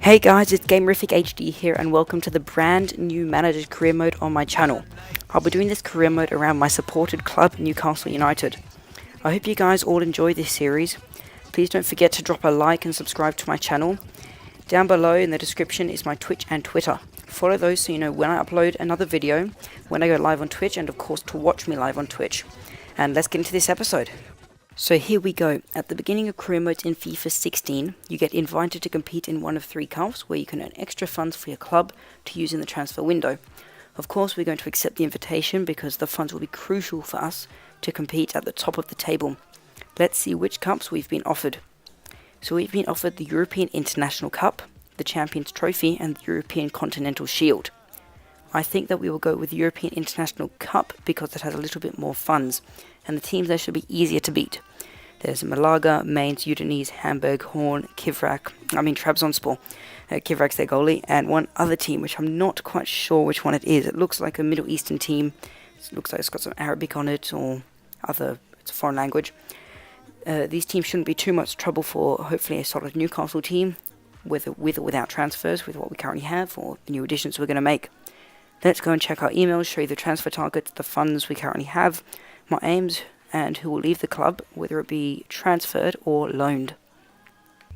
Hey guys, it's Gamerific HD here and welcome to the brand new Manager's Career Mode on my channel. I'll be doing this career mode around my supported club, Newcastle United. I hope you guys all enjoy this series. Please don't forget to drop a like and subscribe to my channel. Down below in the description is my Twitch and Twitter. Follow those so you know when I upload another video, when I go live on Twitch, and of course to watch me live on Twitch. And let's get into this episode. So here we go. At the beginning of career modes in FIFA 16, you get invited to compete in one of 3 cups where you can earn extra funds for your club to use in the transfer window. Of course, we're going to accept the invitation because the funds will be crucial for us to compete at the top of the table. Let's see which cups we've been offered. So we've been offered the European International Cup, the Champions Trophy, and the European Continental Shield. I think that we will go with the European International Cup because it has a little bit more funds, and the teams there should be easier to beat. There's Malaga, Mainz, Udinese, Hamburg, Horn, Trabzonspor. Kivrak's their goalie, and one other team which I'm not quite sure which one it is. It looks like a Middle Eastern team. It looks like it's got some Arabic on it or it's a foreign language. These teams shouldn't be too much trouble for hopefully a solid Newcastle team, with or without transfers, with what we currently have or the new additions we're going to make. Let's go and check our emails, show you the transfer targets, the funds we currently have, my aims, and who will leave the club, whether it be transferred or loaned.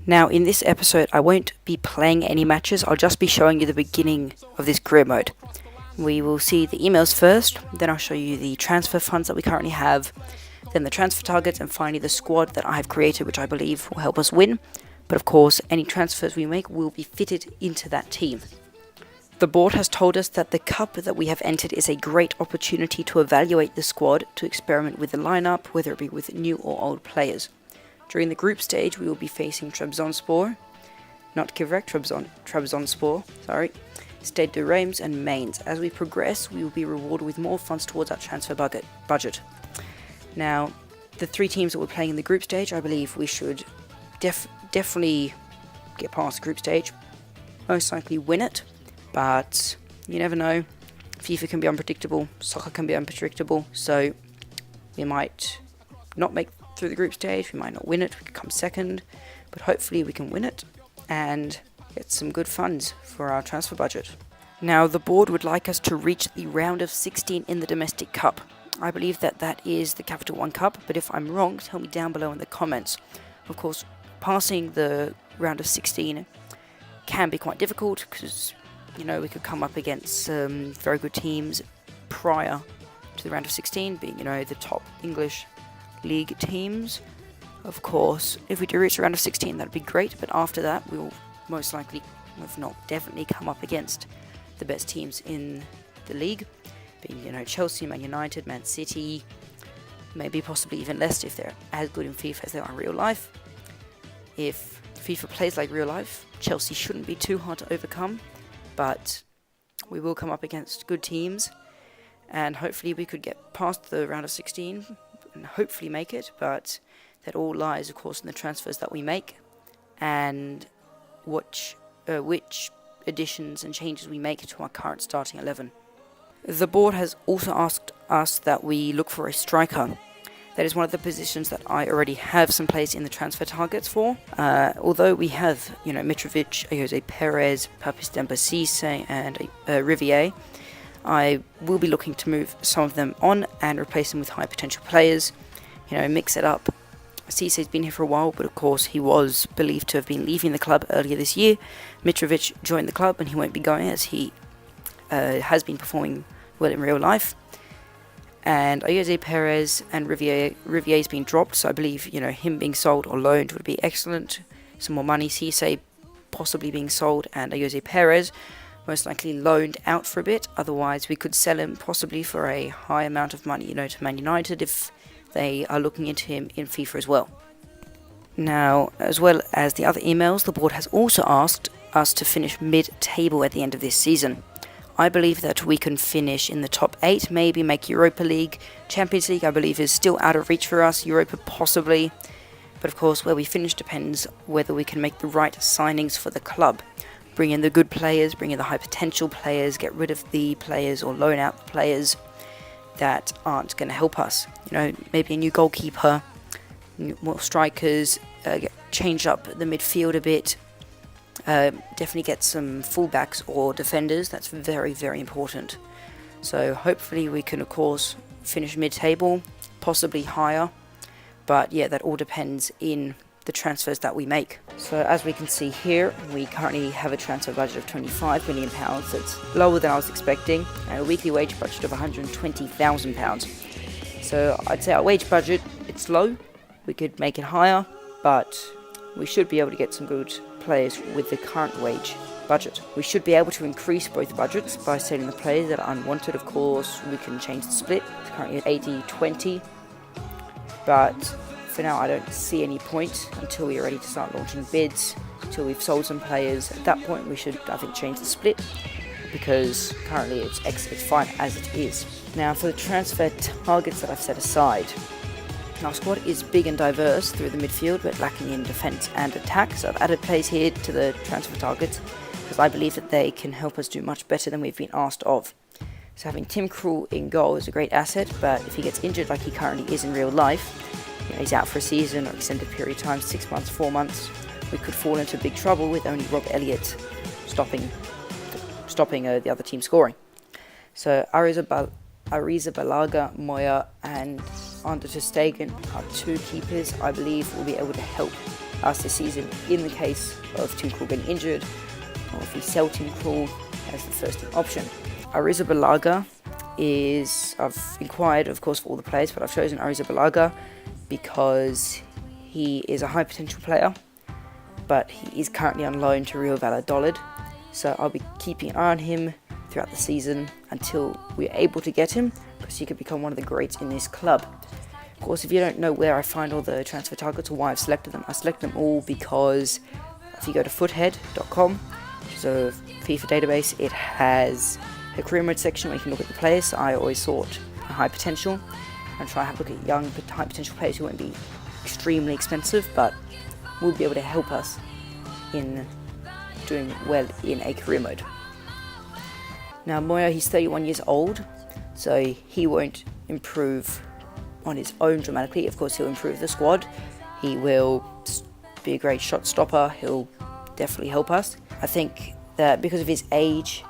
Now in this episode I won't be playing any matches, I'll just be showing you the beginning of this career mode. We will see the emails first, then I'll show you the transfer funds that we currently have, then the transfer targets, and finally the squad that I have created, which I believe will help us win. But of course any transfers we make will be fitted into that team. The board has told us that the cup that we have entered is a great opportunity to evaluate the squad, to experiment with the lineup, whether it be with new or old players. During the group stage we will be facing Trabzonspor, not Kivrak, Trabzonspor, Stade de Reims and Mainz. As we progress we will be rewarded with more funds towards our transfer budget. Now the 3 teams that we're playing in the group stage, I believe we should definitely get past the group stage, most likely win it. But you never know, FIFA can be unpredictable, soccer can be unpredictable, so we might not make through the group stage, we might not win it, we could come second, but hopefully we can win it and get some good funds for our transfer budget. Now the board would like us to reach the round of 16 in the domestic cup. I believe that is the Capital One Cup, but if I'm wrong, tell me down below in the comments. Of course, passing the round of 16 can be quite difficult because we could come up against very good teams prior to the round of 16, being, the top English league teams. Of course, if we do reach the round of 16, that'd be great, but after that, we will most likely, if not definitely, come up against the best teams in the league, being, Chelsea, Man United, Man City, maybe possibly even Leicester if they're as good in FIFA as they are in real life. If FIFA plays like real life, Chelsea shouldn't be too hard to overcome. But we will come up against good teams, and hopefully we could get past the round of 16 and hopefully make it, but that all lies of course in the transfers that we make and which additions and changes we make to our current starting 11. The board has also asked us that we look for a striker. That is one of the positions that I already have some players in the transfer targets for. Although we have, Mitrovic, Jose Perez, Papis Demba Cisse, and Riviere, I will be looking to move some of them on and replace them with high potential players. Mix it up. Cisse's been here for a while, but of course he was believed to have been leaving the club earlier this year. Mitrovic joined the club and he won't be going as he has been performing well in real life. And Jose Perez and Rivier's been dropped, so I believe, him being sold or loaned would be excellent. Some more money, Cisse possibly being sold, and Jose Perez most likely loaned out for a bit. Otherwise, we could sell him possibly for a high amount of money, to Man United if they are looking into him in FIFA as well. Now, as well as the other emails, the board has also asked us to finish mid-table at the end of this season. I believe that we can finish in the top 8, maybe make Europa League. Champions League I believe is still out of reach for us, Europa possibly. But of course where we finish depends whether we can make the right signings for the club. Bring in the good players, bring in the high potential players, get rid of the players or loan out the players that aren't going to help us. Maybe a new goalkeeper, more strikers, change up the midfield a bit, Definitely get some fullbacks or defenders. That's very, very important. So hopefully we can, of course, finish mid-table, possibly higher. But yeah, that all depends in the transfers that we make. So as we can see here, we currently have a transfer budget of £25 million. That's lower than I was expecting, and a weekly wage budget of £120,000. So I'd say our wage budget, it's low. We could make it higher, but we should be able to get some good players with the current wage budget. We should be able to increase both budgets by selling the players that are unwanted. Of course, we can change the split. It's currently at 80-20, but for now I don't see any point until we're ready to start launching bids, until we've sold some players. At that point we should, I think, change the split, because currently it's fine as it is. Now for the transfer targets that I've set aside, our squad is big and diverse through the midfield, but lacking in defence and attack. So I've added players here to the transfer targets because I believe that they can help us do much better than we've been asked of. So having Tim Krul in goal is a great asset, but if he gets injured like he currently is in real life, he's out for a season or extended period of time, 6 months, 4 months, we could fall into big trouble with only Rob Elliott stopping the other team scoring. So Arrizabalaga, Moya and Ander ter Stegen are two keepers I believe will be able to help us this season in the case of Tim Krul getting injured, or if we sell Tim Krul as the first option. Arrizabalaga I've inquired of course for all the players, but I've chosen Arrizabalaga because he is a high potential player, but he is currently on loan to Real Valladolid, so I'll be keeping an eye on him throughout the season until we're able to get him, because he could become one of the greats in this club. Of course, if you don't know where I find all the transfer targets or why I've selected them, I select them all because if you go to foothead.com, which is a FIFA database, it has a career mode section where you can look at the players. So I always sort a high potential and try and have a look at young high potential players who won't be extremely expensive, but will be able to help us in doing well in a career mode. Now Moya, he's 31 years old, so he won't improve on his own dramatically. Of course, he'll improve the squad. He will be a great shot stopper. He'll definitely help us. I think that because of his age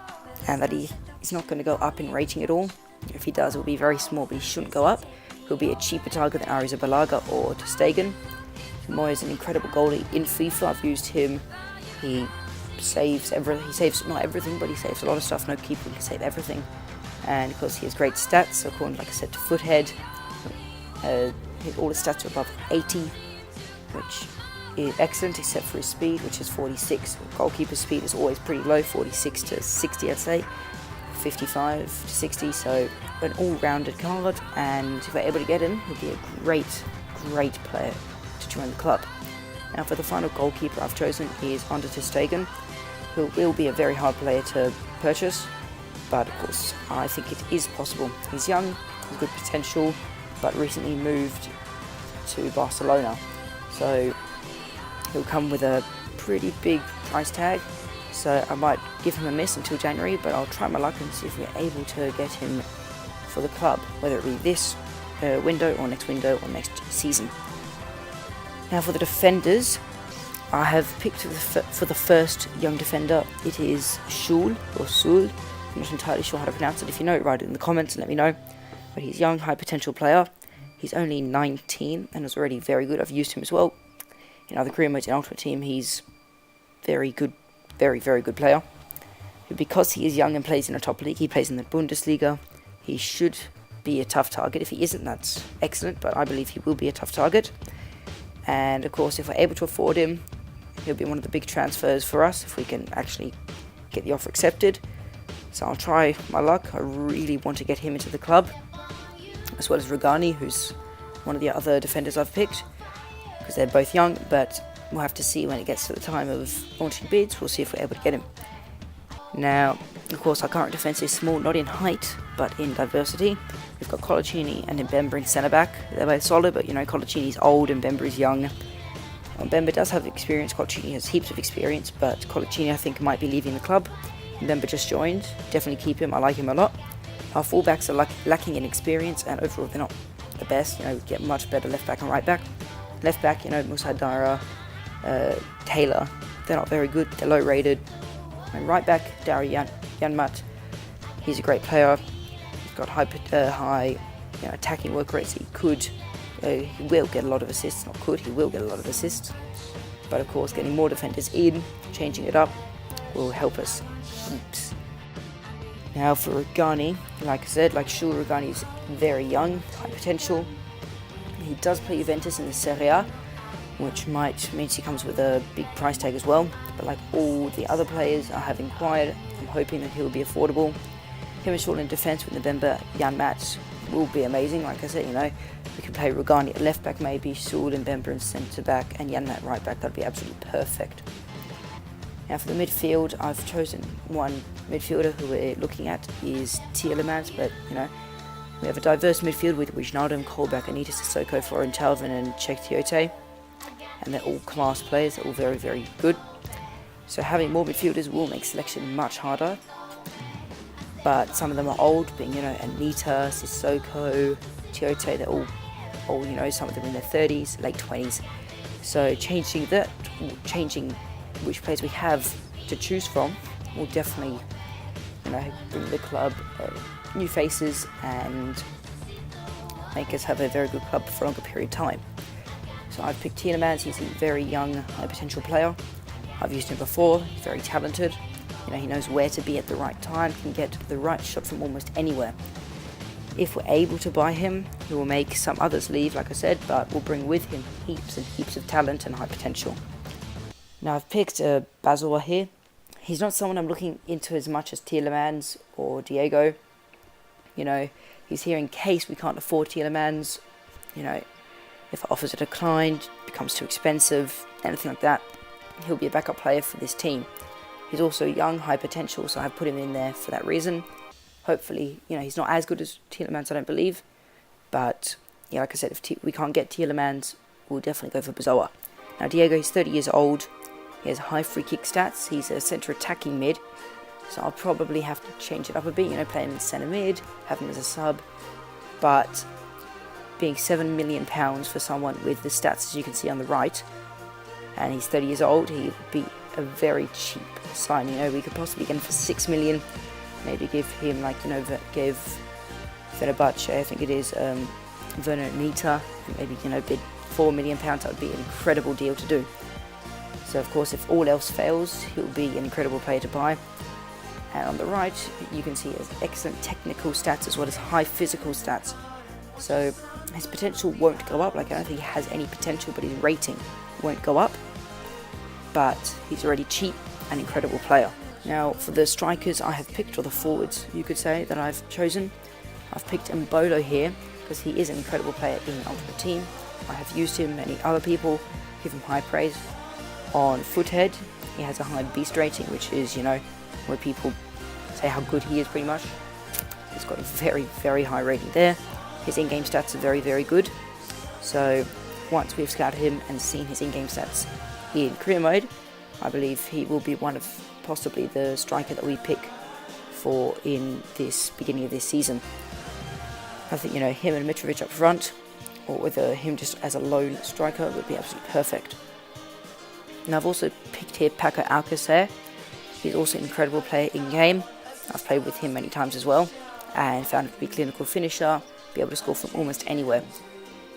and that he's not going to go up in rating at all. If he does, it will be very small, but he shouldn't go up. He'll be a cheaper target than Arrizabalaga or ter Stegen. Moya is an incredible goalie in FIFA. I've used him. He saves everything. He saves not everything, but he saves a lot of stuff. No keeper can save everything. And of course, he has great stats. According, like I said, to Foothead, all his stats are above 80, which is excellent, except for his speed, which is 46. Goalkeeper speed is always pretty low, 46 to 60, I'd say, 55 to 60. So an all-rounded card, and if we're able to get him, he'll be a great player to join the club. Now for the final goalkeeper I've chosen is Ander ter Stegen, who will be a very hard player to purchase, but of course I think it is possible. He's young, has good potential, but recently moved to Barcelona, so he'll come with a pretty big price tag, so I might give him a miss until January, but I'll try my luck and see if we're able to get him for the club, whether it be this window or next season. Now for the defenders, I have picked for the first young defender. It is Sul. I'm not entirely sure how to pronounce it. If you know it, write it in the comments and let me know. But he's a young, high potential player. He's only 19 and is already very good. I've used him as well in other career modes in Ultimate Team. He's very good, very good player. Because he is young and plays in a top league, he plays in the Bundesliga, he should be a tough target. If he isn't, that's excellent, but I believe he will be a tough target. And of course, if we're able to afford him, he'll be one of the big transfers for us if we can actually get the offer accepted. So I'll try my luck. I really want to get him into the club, as well as Rugani, who's one of the other defenders I've picked, because they're both young, but we'll have to see when it gets to the time of launching bids. We'll see if we're able to get him. Now, of course, our current defence is small, not in height, but in diversity. We've got Colaccini and Mbemba in centre-back. They're both solid, but, Colaccini's old and Mbemba is young. Mbemba does have experience. Colaccini has heaps of experience, but Colaccini, I think, might be leaving the club. Mbemba just joined. Definitely keep him. I like him a lot. Our fullbacks are lacking in experience, and overall they're not the best. We get much better left-back and right-back. Left-back, Musa Dara, Taylor, they're not very good, they're low rated. And right back, Dario Janmat, he's a great player. He's got high attacking work rates. He will get a lot of assists, he will get a lot of assists. But of course, getting more defenders in, changing it up, will help us heaps. Now for Rugani, like I said, Shul Rugani is very young, high potential. He does play Juventus in the Serie A, which means he comes with a big price tag as well. But like all the other players I have inquired, I'm hoping that he will be affordable. Him and Shul in defence with November, Janmat will be amazing. Like I said, we could play Rugani at left back maybe, Shul and Bemba in centre back, and Janmat right back. That'd be absolutely perfect. Now for the midfield, I've chosen one midfielder who we're looking at is Tielemans, but we have a diverse midfield with Wijnaldum, Kolbach, Anita Sissoko, Florin Talvin and Cheick Tiote, and they're all class players, they're all very, very good. So having more midfielders will make selection much harder, but some of them are old, being Anita, Sissoko, Tiote, they're all old, some of them in their 30s, late 20s. So changing which players we have to choose from will definitely bring the club new faces and make us have a very good club for a longer period of time. So I've picked Tielemans. He's a very young, high potential player. I've used him before. He's very talented. He knows where to be at the right time, can get the right shot from almost anywhere. If we're able to buy him, he will make some others leave, like I said, but will bring with him heaps and heaps of talent and high potential. Now I've picked Bazoa here. He's not someone I'm looking into as much as Tielemans or Diego. He's here in case we can't afford Tielemans. If offers are declined, becomes too expensive, anything like that, he'll be a backup player for this team. He's also young, high potential, so I've put him in there for that reason. Hopefully, he's not as good as Tielemans, I don't believe. But, like I said, if we can't get Tielemans, we'll definitely go for Bazoa. Now, Diego, he's 30 years old. He has high free kick stats. He's a centre attacking mid. So I'll probably have to change it up a bit, play him in centre mid, have him as a sub. But being £7 million for someone with the stats, as you can see on the right, and he's 30 years old, he would be a very cheap sign. We could possibly get him for £6 million. Maybe give him give Fenerbahce, I think it is, Werner Nita, maybe bid £4 million. That would be an incredible deal to do. So of course, if all else fails, he'll be an incredible player to buy. And on the right, you can see he has excellent technical stats as well as high physical stats. So his potential won't go up. I don't think he has any potential, but his rating won't go up. But he's already cheap, an incredible player. Now for the strikers I have picked, or the forwards you could say, that I've chosen, I've picked Mbolo here because he is an incredible player in the Ultimate Team. I have used him, many other people give him high praise. On Foothead, he has a high beast rating, which is, where people say how good he is pretty much. He's got a very, very high rating there. His in-game stats are very, very good. So once we've scouted him and seen his in-game stats in career mode, I believe he will be one of possibly the striker that we pick for in this beginning of this season. I think, him and Mitrovic up front, or whether him just as a lone striker, would be absolutely perfect. And I've also picked here Paco Alcacer. He's also an incredible player in-game. I've played with him many times as well, and found him to be a clinical finisher, be able to score from almost anywhere.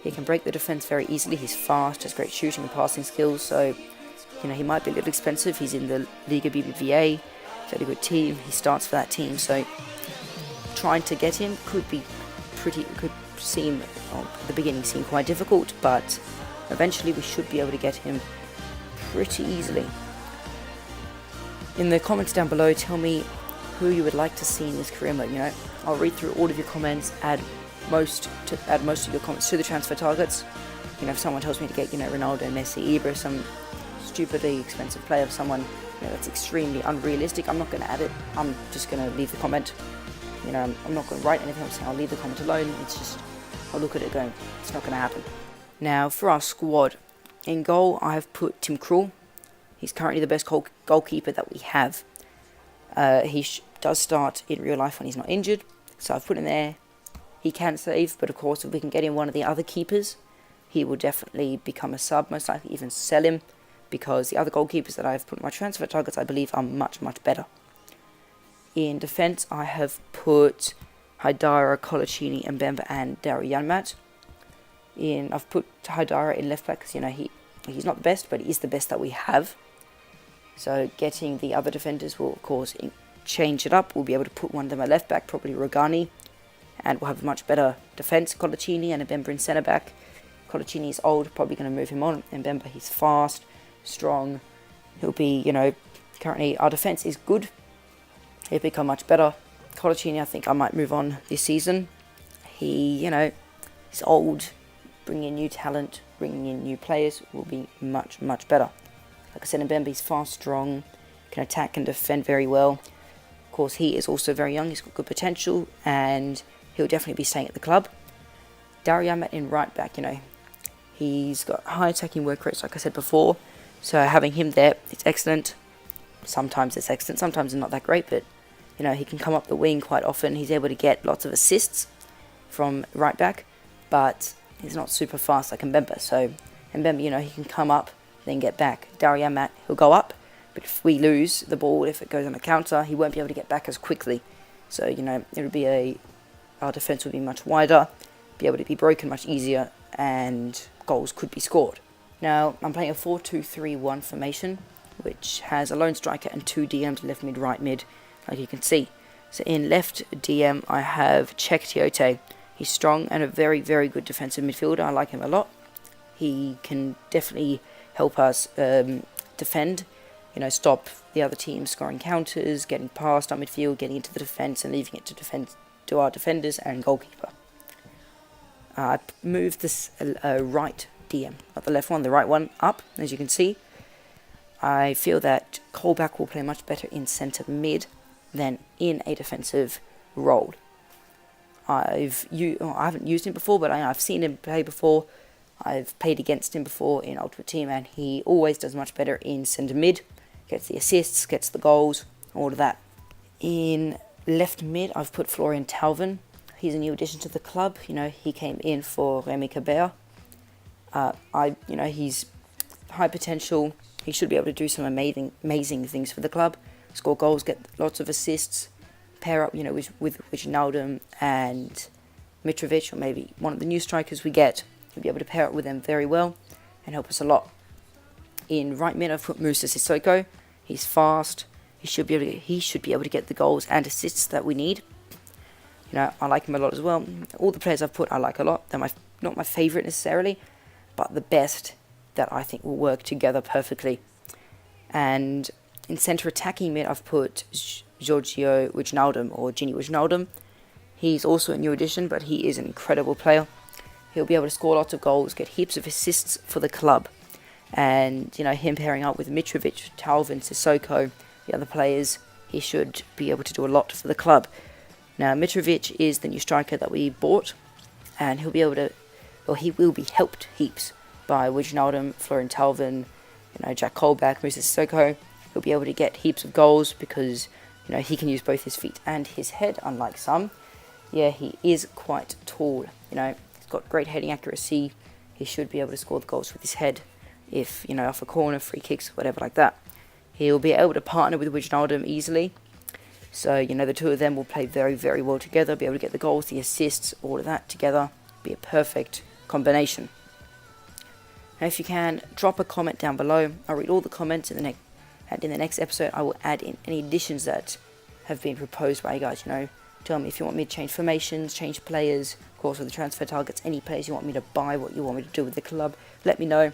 He can break the defence very easily. He's fast, has great shooting and passing skills, so he might be a little expensive. He's in the Liga BBVA, very good team. He starts for that team, so trying to get him could seem, at the beginning, seem quite difficult, but eventually we should be able to get him pretty easily. In the comments down below, tell me who you would like to see in this career mode. I'll read through all of your comments, add most of your comments to the transfer targets. If someone tells me to get Ronaldo, Messi, Ibra, some stupidly expensive player, someone that's extremely unrealistic, I'm not going to add it. I'm just going to leave the comment. I'm not going to write anything. I'm saying I'll leave the comment alone. It's just, I'll look at it going, it's not going to happen. Now for our squad, in goal I have put Tim Krul. He's currently the best goalkeeper that we have. He does start in real life when he's not injured, so I've put him there. He can save, but of course if we can get in one of the other keepers, he will definitely become a sub, most likely even sell him, because the other goalkeepers that I've put in my transfer targets, I believe, are much, much better. In defence, I have put Haidara, Colaccini, Mbemba, and Dario Janmaat. I've put Haidara in left back because, he's not the best, but he is the best that we have. So getting the other defenders will, of course, change it up. We'll be able to put one of them at left back, probably Rogani, and we'll have a much better defence. Colaccini and Mbemba in centre back. Colaccini is old, probably going to move him on. Mbemba, he's fast, strong. He'll be, currently our defence is good. He'll become much better. Colaccini, I think I might move on this season. He's old. Bringing in new talent, bringing in new players will be much, much better. Like I said, Mbemba, he's fast, strong, can attack and defend very well. Of course, he is also very young. He's got good potential, and he'll definitely be staying at the club. Dario Janmaat in right back, he's got high attacking work rates, like I said before. So having him there, it's excellent. Sometimes it's excellent, sometimes it's not that great, but he can come up the wing quite often. He's able to get lots of assists from right back, but he's not super fast like Mbemba. So Mbemba, he can come up, then get back. Dario Janmaat, he'll go up, but if we lose the ball, if it goes on a counter, he won't be able to get back as quickly. So, our defence will be much wider, be able to be broken much easier, and goals could be scored. Now, I'm playing a 4-2-3-1 formation, which has a lone striker and 2 DMs, left mid, right mid, like you can see. So in left DM, I have Cheick Tiote. He's strong and a very, very good defensive midfielder. I like him a lot. He can definitely help us defend, stop the other team scoring counters, getting past our midfield, getting into the defence and leaving it to our defenders and goalkeeper. I moved this right DM, not the left one, the right one up, as you can see. I feel that Colback will play much better in centre mid than in a defensive role. I haven't used him before, but I've seen him play before. I've played against him before in Ultimate Team, and he always does much better in centre mid. Gets the assists, gets the goals, all of that. In left mid, I've put Florian Thauvin. He's a new addition to the club. He came in for Remy Cabert. He's high potential. He should be able to do some amazing things for the club. Score goals, get lots of assists. Pair up, with Wijnaldum and Mitrovic, or maybe one of the new strikers we get. He'll be able to pair up with them very well and help us a lot. In right mid, I've put Moussa Sissoko. He's fast. He should be able to get the goals and assists that we need. I like him a lot as well. All the players I've put, I like a lot. They're not my favourite necessarily, but the best that I think will work together perfectly. And in centre attacking mid, I've put Giorgio Wijnaldum, or Gini Wijnaldum. He's also a new addition, but he is an incredible player. He'll be able to score lots of goals, get heaps of assists for the club. And, him pairing up with Mitrovic, Thauvin, Sissoko, the other players, he should be able to do a lot for the club. Now, Mitrovic is the new striker that we bought, and he will be helped heaps by Wijnaldum, Florian Thauvin, Jack Colback, Moussa Sissoko. He'll be able to get heaps of goals because, he can use both his feet and his head, unlike some. Yeah, he is quite tall, he's got great heading accuracy. He should be able to score the goals with his head if, off a corner, free kicks, whatever like that. He'll be able to partner with Wijnaldum easily. So, the two of them will play very, very well together, be able to get the goals, the assists, all of that together. Be a perfect combination. Now, if you can, drop a comment down below. I'll read all the comments and in the next episode, I will add in any additions that have been proposed by you guys. Tell me if you want me to change formations, change players, of course with the transfer targets, any players you want me to buy, what you want me to do with the club. Let me know.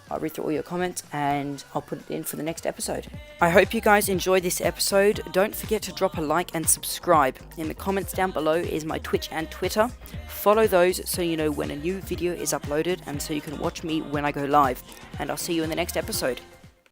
I'll read through all your comments and I'll put it in for the next episode. I hope you guys enjoyed this episode. Don't forget to drop a like and subscribe. In the comments down below is my Twitch and Twitter. Follow those so you know when a new video is uploaded and so you can watch me when I go live. And I'll see you in the next episode.